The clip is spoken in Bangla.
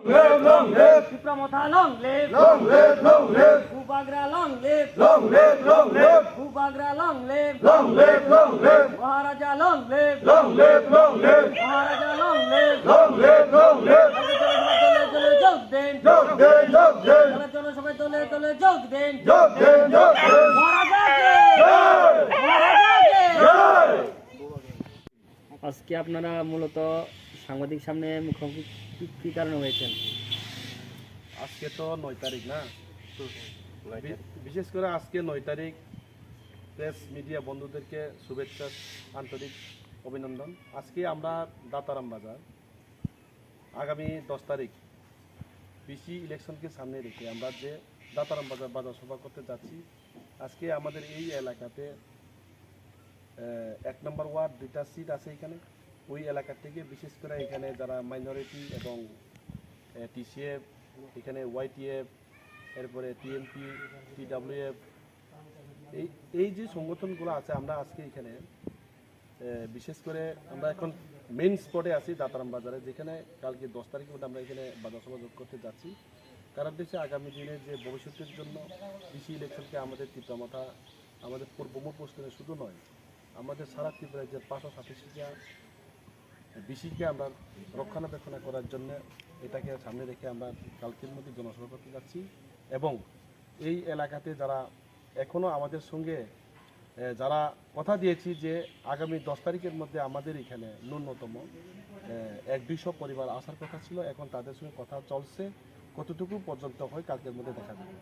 long live, Pipramotha long live, long live, long live, Bhubagra long live, long live, long live, Bhubagra long live, long live, long live, Maharaja long live, long live, long live, Maharaja long live, long live, long live, যোগ দেন, jog den, jog den, জনসভায় দলে দলে যোগ দেন, jog den, jog den, মহারাজাকে, জয়, মহারাজাকে। জয়। আজকে আপনারা মূলত সাংবাদিক সামনে মুখোমুখি কি কারণে হয়েছেন? আজকে তো 9 তারিখ না, বিশেষ করে আজকে 9 তারিখ প্রেস মিডিয়া বন্ধুদেরকে শুভেচ্ছা, আন্তরিক অভিনন্দন। আজকে আমরা দাতারাম বাজার আগামী 10 তারিখ পিসি ইলেকশনকে সামনে রেখে আমরা যে দাতারাম বাজার সভা করতে যাচ্ছি। আজকে আমাদের এই এলাকাতে 1 নম্বর ওয়ার্ড 2টা সিট আছে। এখানে ওই এলাকা থেকে বিশেষ করে এখানে যারা মাইনরিটি এবং টিসিএফ, এখানে ওয়াইটিএফ, এরপরে টিএমপি, টিডাব্লিউএফ, এই যে সংগঠনগুলো আছে, আমরা আজকে এখানে বিশেষ করে আমরা এখন মেইন স্পটে আছি দাতারাম বাজারে, যেখানে কালকে 10 তারিখের মধ্যে আমরা এখানে বাজার সভা করতে যাচ্ছি। কারণ দেশে আগামী দিনে যে ভবিষ্যতের জন্য কৃষি ইলেকশনকে আমাদের তীব্রমাথা, আমাদের প্রমুখ প্রশ্নে শুধু নয়, আমাদের সারা ত্রিপুরা যে 587টা বিসিকে আমরা রক্ষণাবেক্ষণ করার জন্য এটাকে সামনে রেখে আমরা কালকের মধ্যে জনসভা করতে যাচ্ছি। এবং এই এলাকাতে যারা এখনও আমাদের সঙ্গে যারা কথা দিয়েছি যে আগামী 10 তারিখের মধ্যে আমাদের এখানে ন্যূনতম 100-200 পরিবার আসার কথা ছিল, এখন তাদের সঙ্গে কথা চলছে, কতটুকু পর্যন্ত হয় কালকের মধ্যে দেখা যাবে।